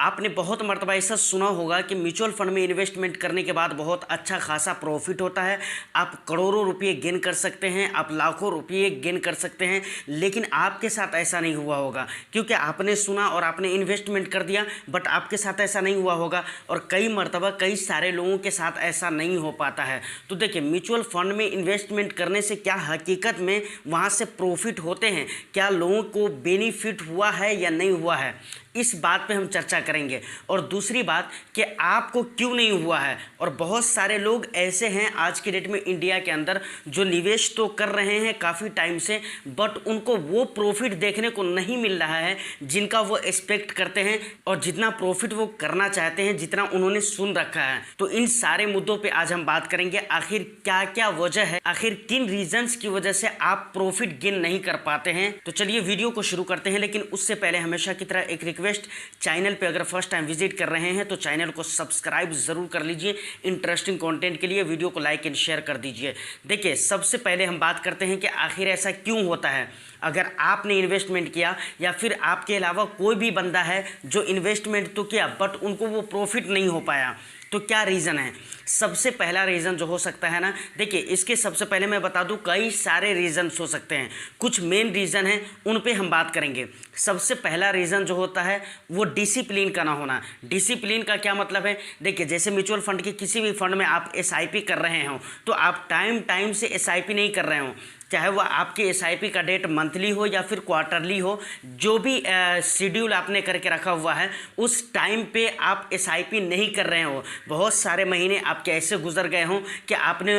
आपने बहुत मर्तबा ऐसा सुना होगा कि म्यूचुअल फंड में इन्वेस्टमेंट करने के बाद बहुत अच्छा खासा प्रॉफिट होता है। आप करोड़ों रुपये गेन कर सकते हैं, आप लाखों रुपये गेन कर सकते हैं। लेकिन आपके साथ ऐसा नहीं हुआ होगा, क्योंकि आपने सुना और आपने इन्वेस्टमेंट कर दिया, बट आपके साथ ऐसा नहीं हुआ होगा। और कई मर्तबा कई सारे लोगों के साथ ऐसा नहीं हो पाता है। तो देखिए, म्यूचुअल फंड में इन्वेस्टमेंट करने से क्या हकीकत में वहाँ से प्रॉफिट होते हैं, क्या लोगों को बेनिफिट हुआ है या नहीं हुआ है, इस बात पे हम चर्चा करेंगे। और दूसरी बात कि आपको क्यों नहीं हुआ है। और बहुत सारे लोग ऐसे हैं आज की डेट में इंडिया के अंदर जो निवेश तो कर रहे हैं काफ़ी टाइम से, बट उनको वो प्रॉफिट देखने को नहीं मिल रहा है जिनका वो एक्सपेक्ट करते हैं और जितना प्रॉफिट वो करना चाहते हैं, जितना उन्होंने सुन रखा है। तो इन सारे मुद्दों पे आज हम बात करेंगे, आखिर क्या क्या वजह है, आखिर किन रीजंस की वजह से आप प्रॉफिट गेन नहीं कर पाते हैं। तो चलिए वीडियो को शुरू करते हैं। लेकिन उससे पहले हमेशा की तरह एक चैनल पे अगर फर्स्ट टाइम विजिट कर रहे हैं तो चैनल को सब्सक्राइब जरूर कर लीजिए। इंटरेस्टिंग कंटेंट के लिए वीडियो को लाइक एंड शेयर कर दीजिए। देखिए, सबसे पहले हम बात करते हैं कि आखिर ऐसा क्यों होता है। अगर आपने इन्वेस्टमेंट किया या फिर आपके अलावा कोई भी बंदा है जो इन्वेस्टमेंट तो किया बट उनको वो प्रॉफिट नहीं हो पाया, तो क्या रीज़न है। सबसे पहला रीज़न जो हो सकता है ना, देखिए इसके सबसे पहले मैं बता दूं कई सारे रीज़न्स हो सकते हैं, कुछ मेन रीज़न हैं उन पे हम बात करेंगे। सबसे पहला रीज़न जो होता है वो डिसिप्लिन का ना होना। डिसिप्लिन का क्या मतलब है, देखिए जैसे म्यूचुअल फंड के किसी भी फंड में आप एसआईपी कर रहे हो तो आप टाइम से एसआईपी नहीं कर रहे हो, चाहे वह आपके एसआईपी का डेट मंथली हो या फिर क्वार्टरली हो, जो भी शेड्यूल आपने करके रखा हुआ है उस टाइम पे आप एसआईपी नहीं कर रहे हो। बहुत सारे महीने आपके ऐसे गुजर गए हों कि आपने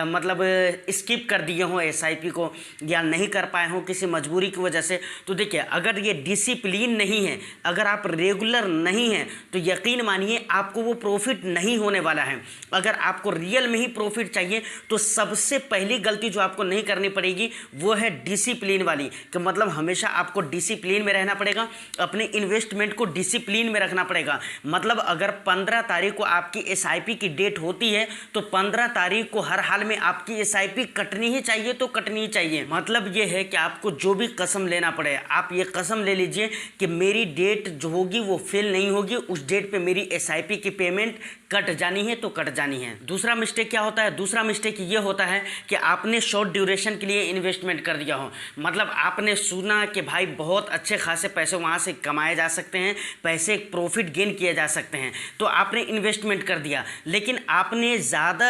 मतलब स्किप कर दिए हों एसआईपी को या नहीं कर पाए हों किसी मजबूरी की वजह से। तो देखिए, अगर ये डिसिप्लिन नहीं है, अगर आप रेगुलर नहीं हैं, तो यकीन मानिए आपको वो प्रॉफिट नहीं होने वाला है। अगर आपको रियल में ही प्रॉफिट चाहिए तो सबसे पहली गलती जो आपको नहीं करनी पड़ेगी वो है डिसिप्लिन वाली, कि मतलब हमेशा आपको डिसिप्लिन में रहना पड़ेगा, अपने इन्वेस्टमेंट को डिसिप्लिन में रखना पड़ेगा। मतलब अगर 15 तारीख को आपकी एसआईपी की डेट होती है तो 15 तारीख को हर हाल में आपकी एसआईपी कटनी ही चाहिए, तो कटनी ही चाहिए। मतलब ये है कि आपको जो भी कसम लेना पड़े, आप ये कसम ले लीजिए कि मेरी डेट जो होगी वो फेल नहीं होगी, उस डेट पे मेरी एसआईपी की पेमेंट कट जानी है तो कट जानी है। दूसरा मिस्टेक क्या होता है, दूसरा मिस्टेक ये होता है कि आपने शॉर्ट ड्यूरेशन के लिए इन्वेस्टमेंट कर दिया हो। मतलब आपने सुना कि भाई बहुत अच्छे खासे पैसे वहाँ से कमाए जा सकते हैं, पैसे प्रॉफिट गेन किए जा सकते हैं, तो आपने इन्वेस्टमेंट कर दिया। लेकिन आपने ज़्यादा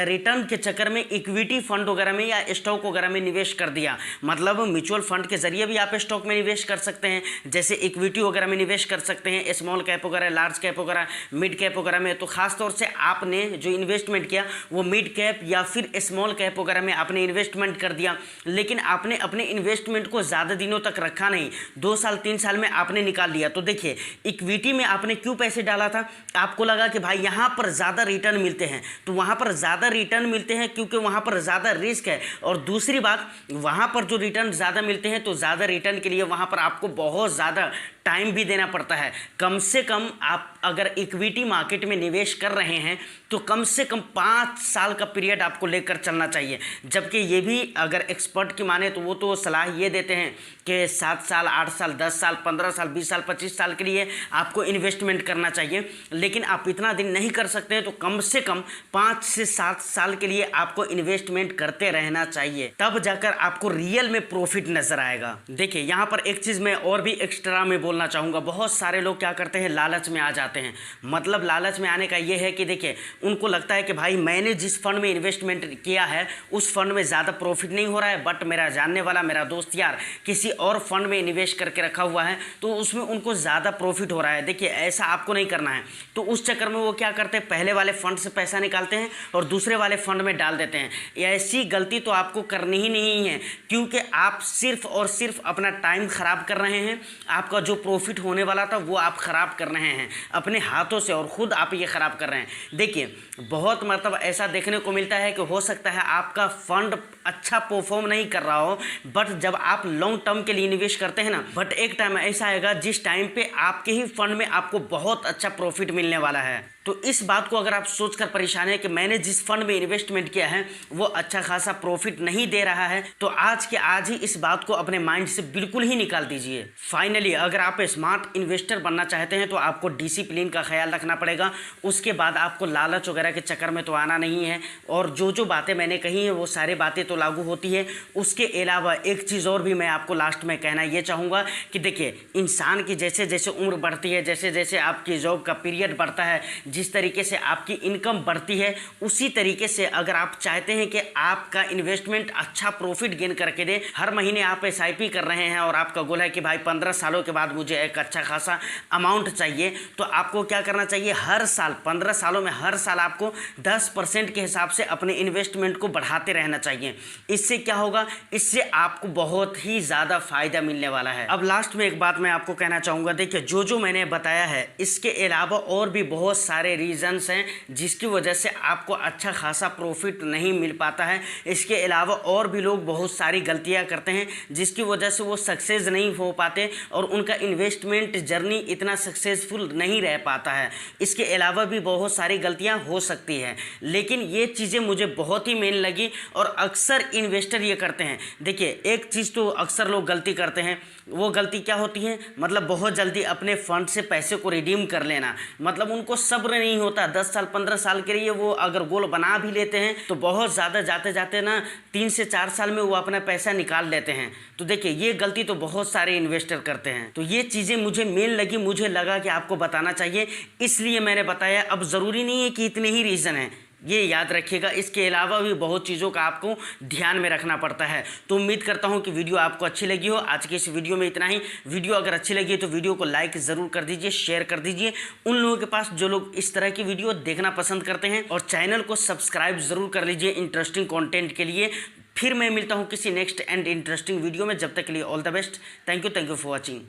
रिटर्न के चक्कर में इक्विटी फंड वगैरह में या स्टॉक वगैरह में निवेश कर दिया। मतलब म्यूचुअल फंड के जरिए भी आप स्टॉक में निवेश कर सकते हैं, जैसे इक्विटी वगैरह में निवेश कर सकते हैं, स्मॉल कैप वगैरह, लार्ज कैप वगैरह, मिड कैप वगैरह में। तो खासतौर से आपने जो इन्वेस्टमेंट किया वो मिड कैप या फिर स्मॉल कैप वगैरह में आपने इन्वेस्टमेंट कर दिया, लेकिन आपने अपने इन्वेस्टमेंट को ज़्यादा दिनों तक रखा नहीं, 2 साल 3 साल में आपने निकाल लिया। तो देखिए, इक्विटी में आपने क्यों पैसे डाला था, आपको लगा कि भाई यहाँ पर ज़्यादा रिटर्न मिलते हैं, तो वहाँ पर ज़्यादा रिटर्न मिलते हैं क्योंकि वहाँ पर ज़्यादा रिस्क है। और दूसरी बात, वहाँ पर जो रिटर्न ज़्यादा मिलते हैं तो ज़्यादा रिटर्न के लिए वहाँ पर आपको बहुत ज़्यादा टाइम भी देना पड़ता है। कम से कम आप अगर इक्विटी मार्केट में निवेश कर रहे हैं तो कम से कम 5 साल का पीरियड आपको लेकर चलना चाहिए। जबकि ये भी अगर एक्सपर्ट की माने तो वो तो सलाह ये देते हैं कि 7 साल, 8 साल, 10 साल, 15 साल, 20 साल, 25 साल के लिए आपको इन्वेस्टमेंट करना चाहिए। लेकिन आप इतना दिन नहीं कर सकते हैं तो कम से कम 5 से 7 साल के लिए आपको इन्वेस्टमेंट करते रहना चाहिए, तब जाकर आपको रियल में प्रॉफिट नजर आएगा। देखिए, यहाँ पर एक चीज़ मैं और भी एक्स्ट्रा में बोलना चाहूँगा। बहुत सारे लोग क्या करते हैं, लालच में आ जाते हैं। मतलब लालच में आने का ये है कि देखिए, उनको लगता है कि भाई मैंने जिस फंड में इन्वेस्टमेंट किया है उस फंड में ज़्यादा प्रॉफिट नहीं हो रहा है, बट मेरा जानने वाला, मेरा दोस्त यार किसी और फंड में इन्वेस्ट करके रखा हुआ है तो उसमें उनको ज़्यादा प्रॉफिट हो रहा है। देखिए, ऐसा आपको नहीं करना है। तो उस चक्कर में वो क्या करते हैं, पहले वाले फंड से पैसा निकालते हैं और दूसरे वाले फंड में डाल देते हैं। ऐसी गलती तो आपको करनी ही नहीं है, क्योंकि आप सिर्फ और सिर्फ अपना टाइम ख़राब कर रहे हैं। आपका जो प्रॉफिट होने वाला था वो आप ख़राब कर रहे हैं अपने हाथों से, और ख़ुद आप ये ख़राब कर रहे हैं। देखिए, बहुत मतलब ऐसा देखने को मिलता है कि हो सकता है आपका फंड अच्छा परफॉर्म नहीं कर रहा हो, बट जब आप लॉन्ग टर्म के लिए इन्वेस्ट करते हैं ना, बट एक टाइम ऐसा आएगा जिस टाइम पे आपके ही फंड में आपको बहुत अच्छा प्रॉफिट मिलने वाला है। तो इस बात को अगर आप सोचकर परेशान है कि मैंने जिस फंड में इन्वेस्टमेंट किया है वो अच्छा खासा प्रॉफिट नहीं दे रहा है, तो आज के आज ही इस बात को अपने माइंड से बिल्कुल ही निकाल दीजिए। फाइनली अगर आप स्मार्ट इन्वेस्टर बनना चाहते हैं तो आपको डिसिप्लिन का ख्याल रखना पड़ेगा। उसके बाद आपको लालच वगैरह के चक्कर में तो आना नहीं है, और जो जो बातें मैंने कही हैं वो सारी बातें तो लागू होती है। उसके अलावा एक चीज़ और भी मैं आपको लास्ट में कहना ये चाहूँगा कि देखिए, इंसान की जैसे जैसे उम्र बढ़ती है, जैसे जैसे आपकी जॉब का पीरियड बढ़ता है, जिस तरीके से आपकी इनकम बढ़ती है, उसी तरीके से अगर आप चाहते हैं कि आपका इन्वेस्टमेंट अच्छा प्रॉफिट गेन करके दे, हर महीने आप SIP कर रहे हैं और आपका गोल है कि भाई 15 सालों के बाद मुझे एक अच्छा खासा अमाउंट चाहिए, तो आपको क्या करना चाहिए, हर साल 15 सालों में हर साल आपको 10% के हिसाब से अपने इन्वेस्टमेंट को बढ़ाते रहना चाहिए। इससे क्या होगा, इससे आपको बहुत ही ज़्यादा फायदा मिलने वाला है। अब लास्ट में एक बात मैं आपको कहना चाहूँगा, देखिए जो मैंने बताया है, इसके अलावा और भी बहुत सारे रीजंस हैं जिसकी वजह से आपको अच्छा खासा प्रॉफिट नहीं मिल पाता है। इसके अलावा और भी लोग बहुत सारी गलतियां करते हैं जिसकी वजह से वो सक्सेस नहीं हो पाते और उनका इन्वेस्टमेंट जर्नी इतना सक्सेसफुल नहीं रह पाता है। इसके अलावा भी बहुत सारी गलतियां हो सकती हैं, लेकिन ये चीज़ें मुझे बहुत ही मेन लगी और अक्सर इन्वेस्टर ये करते हैं। देखिए, एक चीज़ तो अक्सर लोग गलती करते हैं, वो गलती क्या होती है, मतलब बहुत जल्दी अपने फंड से पैसे को रिडीम कर लेना। मतलब उनको सब्र नहीं होता, 10 साल 15 साल के लिए वो अगर गोल बना भी लेते हैं तो बहुत ज़्यादा जाते जाते ना 3 से 4 साल में वो अपना पैसा निकाल लेते हैं। तो देखिए, ये गलती तो बहुत सारे इन्वेस्टर करते हैं। तो ये चीज़ें मुझे मेन लगी, मुझे लगा कि आपको बताना चाहिए, इसलिए मैंने बताया। अब ज़रूरी नहीं है कि इतने ही रीज़न हैं, ये याद रखिएगा। इसके अलावा भी बहुत चीज़ों का आपको ध्यान में रखना पड़ता है। तो उम्मीद करता हूँ कि वीडियो आपको अच्छी लगी हो। आज की इस वीडियो में इतना ही। वीडियो अगर अच्छी लगी तो वीडियो को लाइक ज़रूर कर दीजिए, शेयर कर दीजिए उन लोगों के पास जो लोग इस तरह की वीडियो देखना पसंद करते हैं, और चैनल को सब्सक्राइब ज़रूर कर लीजिए इंटरेस्टिंग कॉन्टेंट के लिए। फिर मैं मिलता हूँ किसी नेक्स्ट एंड इंटरेस्टिंग वीडियो में। जब तक के लिए all the best. Thank you for watching.